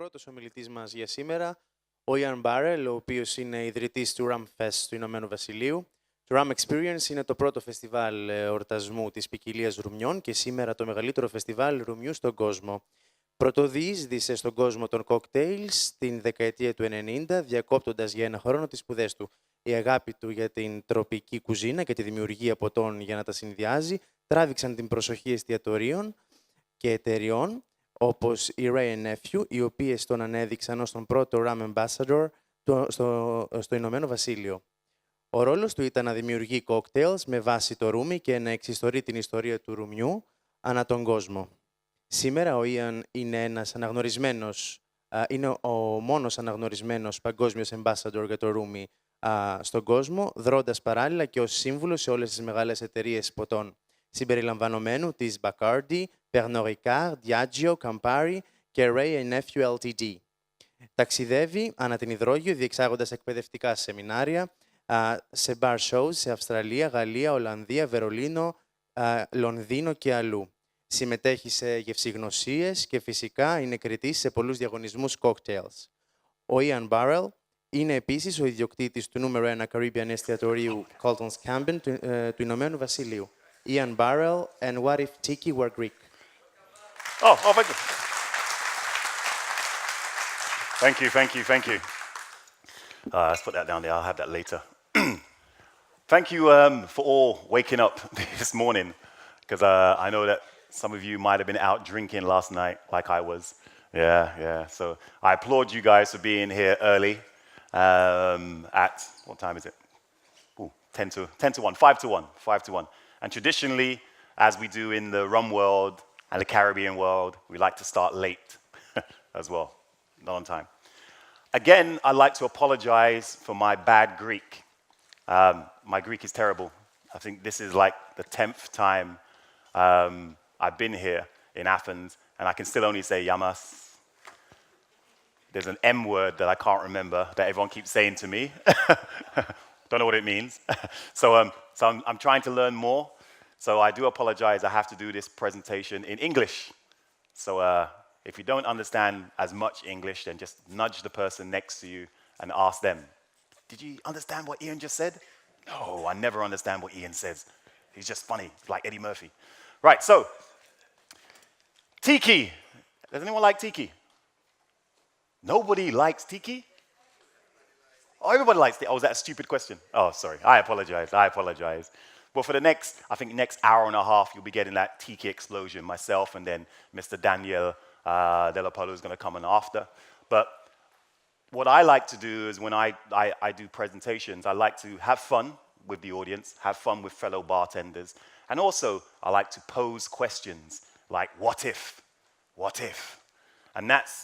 πρώτος ομιλητής μας για σήμερα, ο Ian Burrell, ο οποίος είναι ιδρυτής του Rum Fest του Ηνωμένου Βασιλείου. Το Rum Experience είναι το πρώτο φεστιβάλ εορτασμού της ποικιλίας ρουμιών και σήμερα το μεγαλύτερο φεστιβάλ ρουμιού στον κόσμο. Πρωτοδιείσδησε στον κόσμο των κοκτέιλς στην δεκαετία του 90, διακόπτοντας για ένα χρόνο τις σπουδές του. Η αγάπη του για την τροπική κουζίνα και τη δημιουργία ποτών για να τα συνδυάζει τράβηξαν την προσοχή εστιατορίων και εταιριών, όπως η Ray Nephew, οι οποίες τον ανέδειξαν ως τον πρώτο Rum Ambassador στο Ηνωμένο Βασίλειο. Ο ρόλος του ήταν να δημιουργεί κόκτέιλς με βάση το ρούμι και να εξιστορεί την ιστορία του ρουμιού ανά τον κόσμο. Σήμερα ο Ian είναι ο μόνος αναγνωρισμένος παγκόσμιος ambassador για το ρούμι στον κόσμο, δρώντας παράλληλα και ως σύμβουλος σε όλες τις μεγάλες εταιρείες ποτών, συμπεριλαμβανομένου της Bacardi, Pernod Ricard, Diageo, Campari και Ray Nephew Ltd. Ταξιδεύει ανά την υδρόγειο, διεξάγοντας εκπαιδευτικά σεμινάρια σε bar shows σε Αυστραλία, Γαλλία, Ολλανδία, Βερολίνο, Λονδίνο και αλλού. Συμμετέχει σε γευσηγνωσίες και φυσικά είναι κριτής σε πολλούς διαγωνισμούς cocktails. Ο Ian Burrell είναι επίσης ο ιδιοκτήτης του νούμερο 1 Caribbean εστιατορίου Colton's Cabin του Ηνωμένου Βασιλείου. Ian Burrell and What If Tiki Were Greek? Thank you. Thank you. Let's put that down there. I'll have that later. Thank you for all waking up this morning, because I know that some of you might have been out drinking last night, like I was. Yeah. So I applaud you guys for being here early. At what time is it? 10 to 1, 5 to 1. And traditionally, as we do in the rum world and the Caribbean world, we like to start late as well, not on time. Again, I'd like to apologize for my bad Greek. My Greek is terrible. I think this is like the 10th time I've been here in Athens, and I can still only say yamas. There's an M word that I can't remember that everyone keeps saying to me. Don't know what it means. So I'm trying to learn more. So I do apologize. I have to do this presentation in English. So if you don't understand as much English, then just nudge the person next to you and ask them, did you understand what Ian just said? No, I never understand what Ian says. He's just funny, like Eddie Murphy. Right, so, tiki. Does anyone like tiki? Nobody likes tiki? Oh, everybody likes tiki. Oh, is that a stupid question? Oh, sorry, I apologize. Well, for the next hour and a half, you'll be getting that tiki explosion, myself, and then Mr. Daniel Delapolo is going to come in after. But what I like to do is when I do presentations, I like to have fun with the audience, have fun with fellow bartenders, and also I like to pose questions like, what if? What if? And that's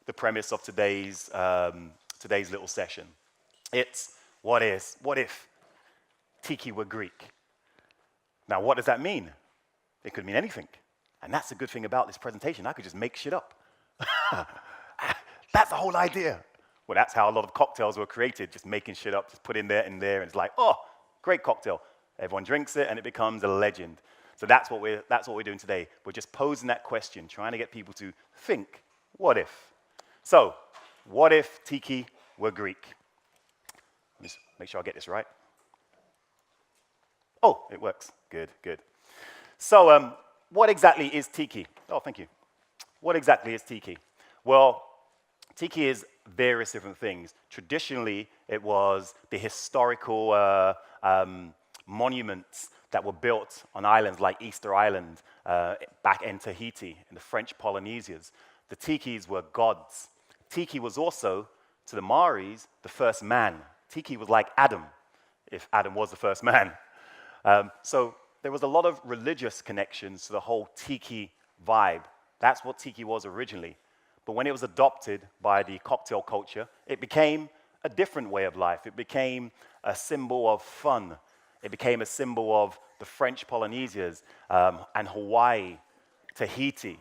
the premise of today's little session. It's what if tiki were Greek? Now, what does that mean? It could mean anything. And that's the good thing about this presentation. I could just make shit up. That's the whole idea. Well, that's how a lot of cocktails were created, just making shit up, just put in there, and it's like, oh, great cocktail. Everyone drinks it, and it becomes a legend. So that's what we're doing today. We're just posing that question, trying to get people to think, what if? So, what if tiki were Greek? Let me just make sure I get this right. Oh, it works. Good. So, what exactly is tiki? Oh, thank you. What exactly is tiki? Well, tiki is various different things. Traditionally, it was the historical monuments that were built on islands like Easter Island, back in Tahiti, in the French Polynesias. The tikis were gods. Tiki was also, to the Maoris, the first man. Tiki was like Adam, if Adam was the first man. So there was a lot of religious connections to the whole tiki vibe. That's what tiki was originally. But when it was adopted by the cocktail culture, it became a different way of life. It became a symbol of fun. It became a symbol of the French Polynesias and Hawaii, Tahiti.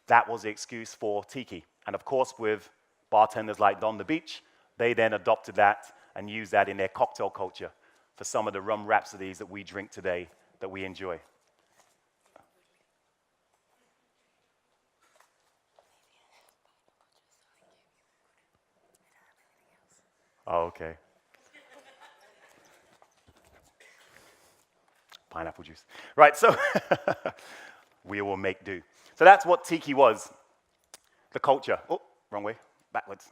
That was the excuse for tiki. And of course, with bartenders like Don the Beach, they then adopted that and used that in their cocktail culture for some of the rum rhapsodies that we drink today that we enjoy. Oh, okay. Pineapple juice. Right, so we will make do. So that's what tiki was, the culture. Oh, wrong way, backwards.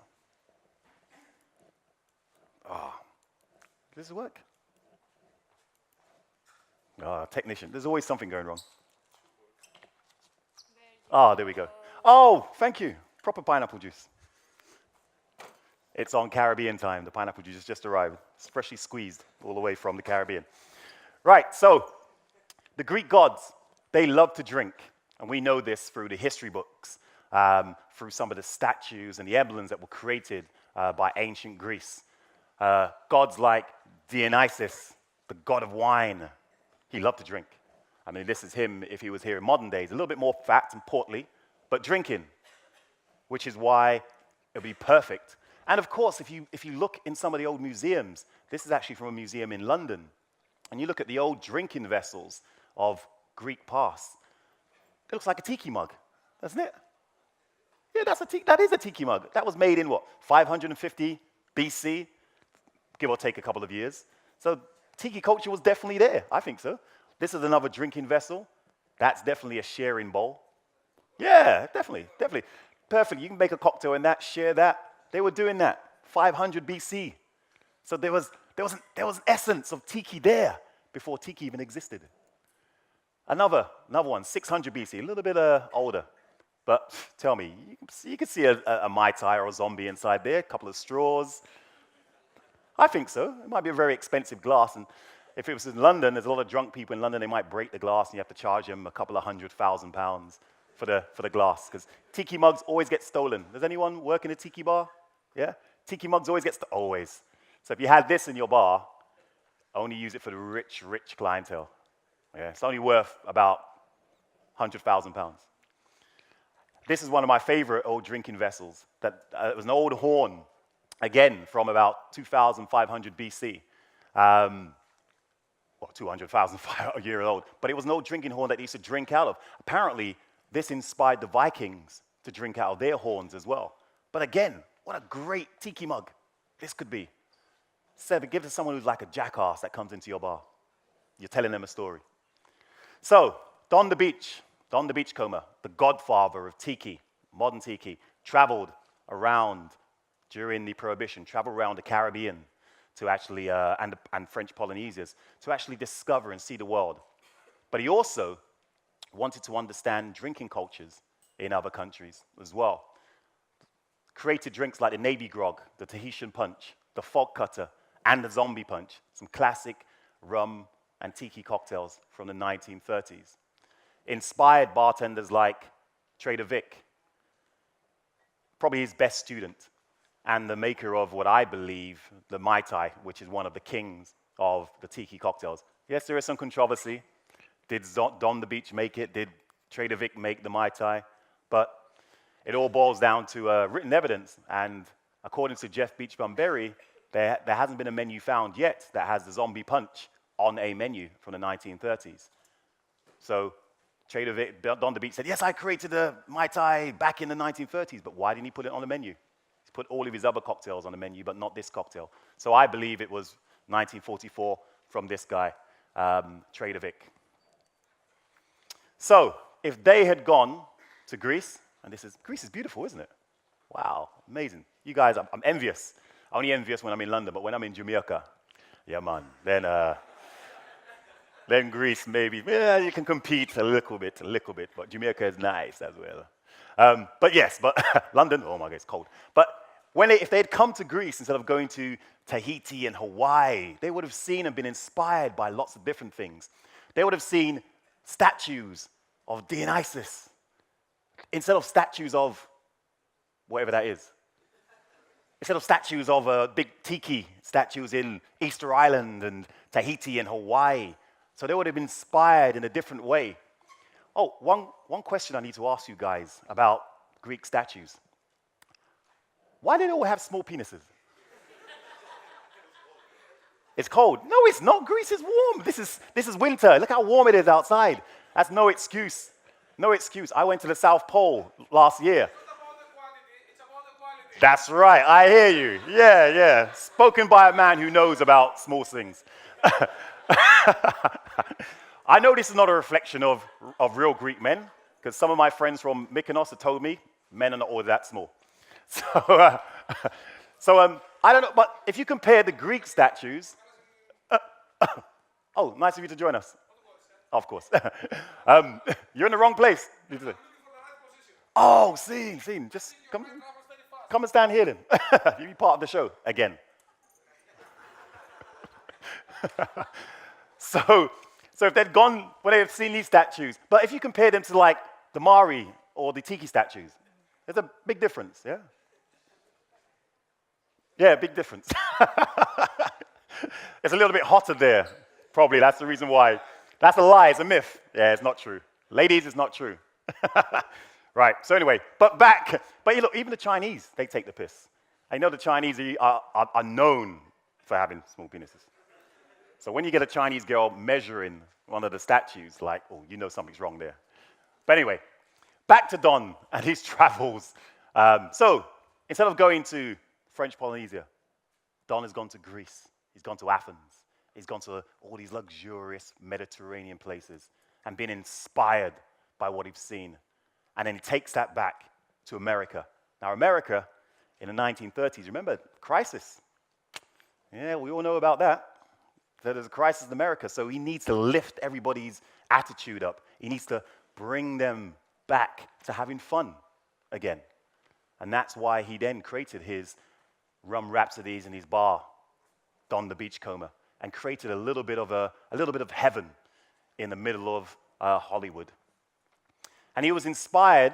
Oh, does this work? Oh, technician, there's always something going wrong. Oh, there we go. Oh, thank you. Proper pineapple juice. It's on Caribbean time. The pineapple juice has just arrived. It's freshly squeezed all the way from the Caribbean. Right, so the Greek gods, they love to drink. And we know this through the history books, through some of the statues and the emblems that were created by ancient Greece. Gods like Dionysus, the god of wine, he loved to drink. I mean, this is him if he was here in modern days, a little bit more fat and portly, but drinking, which is why it would be perfect. And of course, if you look in some of the old museums, this is actually from a museum in London, and you look at the old drinking vessels of Greek past, it looks like a tiki mug, doesn't it? Yeah, that is a tiki mug. That was made in what, 550 BC, give or take a couple of years. So tiki culture was definitely there, I think so. This is another drinking vessel. That's definitely a sharing bowl. Yeah, definitely. Perfect, you can make a cocktail in that, share that. They were doing that, 500 BC. So there was an essence of tiki there before tiki even existed. Another one, 600 BC, a little bit older. But tell me, you can see a Mai Tai or a zombie inside there, a couple of straws. I think so. It might be a very expensive glass. And if it was in London, there's a lot of drunk people in London, they might break the glass and you have to charge them a couple of £100,000 for the glass. Because tiki mugs always get stolen. Does anyone work in a tiki bar? Yeah? Tiki mugs always get stolen. Always. So if you had this in your bar, only use it for the rich clientele. Yeah, it's only worth about £100,000. This is one of my favorite old drinking vessels. It was an old horn, again, from about 2,500 BC. Well, 200,000 years old. But it was an old drinking horn that they used to drink out of. Apparently, this inspired the Vikings to drink out of their horns as well. But again, what a great tiki mug this could be. Give it to someone who's like a jackass that comes into your bar. You're telling them a story. So, Don the Beachcomber, the godfather of tiki, modern tiki, traveled around during the Prohibition, traveled around the Caribbean to actually, and French Polynesias, to actually discover and see the world. But he also wanted to understand drinking cultures in other countries as well. Created drinks like the Navy Grog, the Tahitian Punch, the Fog Cutter, and the Zombie Punch, some classic rum and tiki cocktails from the 1930s. Inspired bartenders like Trader Vic, probably his best student, and the maker of what I believe, the Mai Tai, which is one of the kings of the tiki cocktails. Yes, there is some controversy. Did Don the Beach make it? Did Trader Vic make the Mai Tai? But it all boils down to written evidence, and according to Jeff Beachbum-Berry, there hasn't been a menu found yet that has the zombie punch on a menu from the 1930s. So Trader Vic, Don the Beach said, yes, I created the Mai Tai back in the 1930s, but why didn't he put it on the menu? He's put all of his other cocktails on the menu, but not this cocktail. So I believe it was 1944 from this guy, Trader Vic. So if they had gone to Greece, and Greece is beautiful, isn't it? Wow, amazing. You guys, I'm envious. I'm only envious when I'm in London, but when I'm in Jamaica, yeah, man, then Greece maybe, yeah, you can compete a little bit, but Jamaica is nice as well. But London, oh my God, it's cold. But if they had come to Greece instead of going to Tahiti and Hawaii, they would have seen and been inspired by lots of different things. They would have seen statues of Dionysus instead of statues of whatever that is. Instead of statues of big tiki statues in Easter Island and Tahiti and Hawaii. So they would have been inspired in a different way. Oh, one question I need to ask you guys about Greek statues. Why do they all have small penises? It's cold. No, it's not. Greece is warm. This is winter. Look how warm it is outside. That's no excuse. No excuse. I went to the South Pole last year. It's about the quality. That's right, I hear you. Yeah. Spoken by a man who knows about small things. I know this is not a reflection of real Greek men, because some of my friends from Mykonos have told me men are not all that small. So I don't know, but if you compare the Greek statues, oh, nice of you to join us. Of course. You're in the wrong place. Oh, scene. Just come and stand here then. You'll be part of the show again. So if they'd gone, when they had seen these statues, but if you compare them to like the Mari or the Tiki statues, there's a big difference, yeah? Yeah, big difference. It's a little bit hotter there. Probably that's the reason why. That's a lie, it's a myth. Yeah, it's not true. Ladies, it's not true. Right, so anyway, but look, even the Chinese, they take the piss. I know the Chinese are known for having small penises. So when you get a Chinese girl measuring one of the statues, like, oh, you know something's wrong there. But anyway, back to Don and his travels. So instead of going to French Polynesia, Don has gone to Greece. He's gone to Athens. He's gone to all these luxurious Mediterranean places and been inspired by what he's seen. And then he takes that back to America. Now, America, in the 1930s, remember, crisis. Yeah, we all know about that. So there's a crisis in America, so he needs to lift everybody's attitude up. He needs to bring them back to having fun again. And that's why he then created his rum rhapsodies and his bar, Don the Beachcomber, and created a little bit of heaven in the middle of Hollywood. And he was inspired,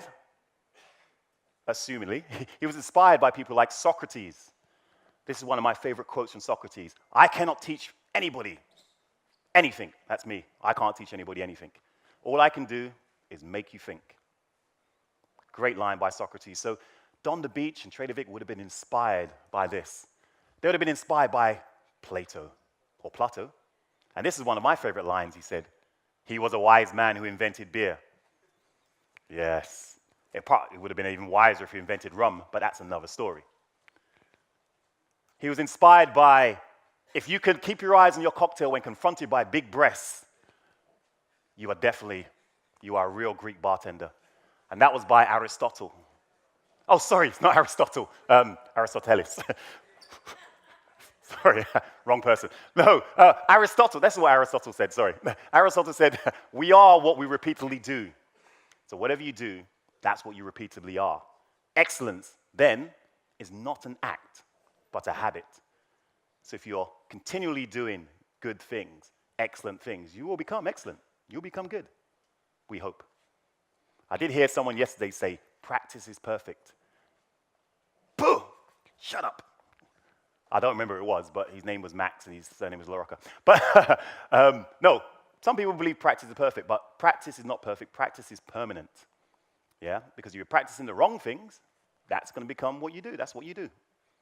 assumingly, he was inspired by people like Socrates. This is one of my favorite quotes from Socrates. I cannot teach anybody anything. That's me. I can't teach anybody anything. All I can do is make you think. Great line by Socrates. So Don the Beach and Trader Vic would have been inspired by this. They would have been inspired by Plato or Plato. And this is one of my favorite lines. He said, he was a wise man who invented beer. Yes. It would have been even wiser if he invented rum, but that's another story. He was inspired by, if you could keep your eyes on your cocktail when confronted by big breasts, you are a real Greek bartender. And that was by Aristotle. Oh, sorry, it's not Aristotle, Aristoteles. Sorry, wrong person. No, Aristotle, that's what Aristotle said, sorry. Aristotle said, we are what we repeatedly do. So whatever you do, that's what you repeatedly are. Excellence, then, is not an act, but a habit. So if you're continually doing good things, excellent things, you will become excellent. You'll become good, we hope. I did hear someone yesterday say, practice is perfect. Boo! Shut up. I don't remember who it was, but his name was Max and his surname was LaRocca. But no, some people believe practice is perfect, but practice is not perfect. Practice is permanent. Yeah? Because if you're practicing the wrong things, that's going to become what you do. That's what you do.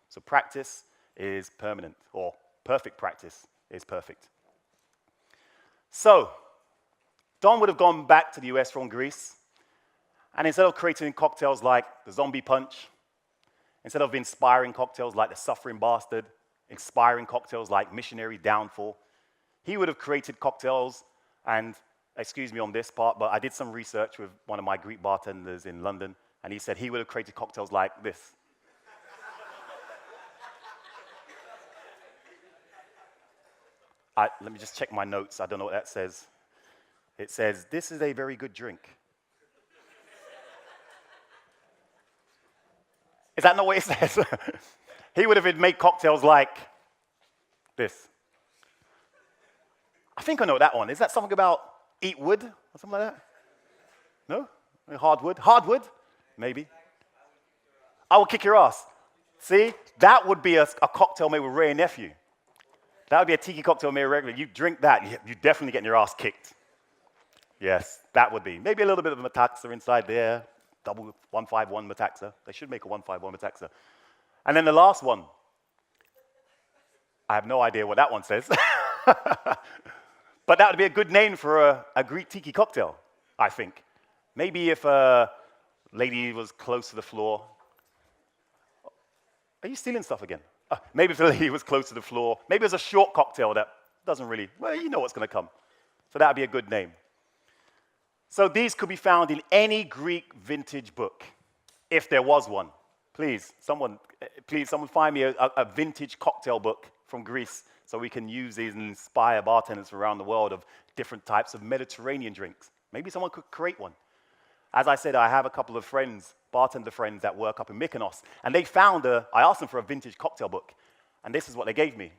So practice is permanent, or perfect practice is perfect. So, Don would have gone back to the US from Greece, and instead of creating cocktails like the Zombie Punch, instead of inspiring cocktails like the Suffering Bastard, inspiring cocktails like Missionary Downfall, he would have created cocktails, and excuse me on this part, but I did some research with one of my Greek bartenders in London, and he said he would have created cocktails like this. Let me just check my notes. I don't know what that says. It says, this is a very good drink. Is that not what it says? He would have made cocktails like this. I think I know that one. Is that something about eat wood or something like that? No? Hardwood? Hardwood? Maybe. I will kick your ass. See? That would be a cocktail made with Ray and Nephew. That would be a tiki cocktail made regular. You drink that, you're definitely getting your ass kicked. Yes, that would be. Maybe a little bit of metaxa inside there. Double 151 metaxa. They should make a 151 metaxa. And then the last one. I have no idea what that one says. But that would be a good name for a Greek tiki cocktail, I think. Maybe if a lady was close to the floor. Are you stealing stuff again? Maybe if the lady was close to the floor. Maybe it's a short cocktail that doesn't really, well, you know what's going to come. So that would be a good name. So these could be found in any Greek vintage book, if there was one. Please, someone find me a vintage cocktail book from Greece so we can use these and inspire bartenders around the world of different types of Mediterranean drinks. Maybe someone could create one. As I said, I have a couple of friends, bartender friends that work up in Mykonos, and they found I asked them for a vintage cocktail book, and this is what they gave me.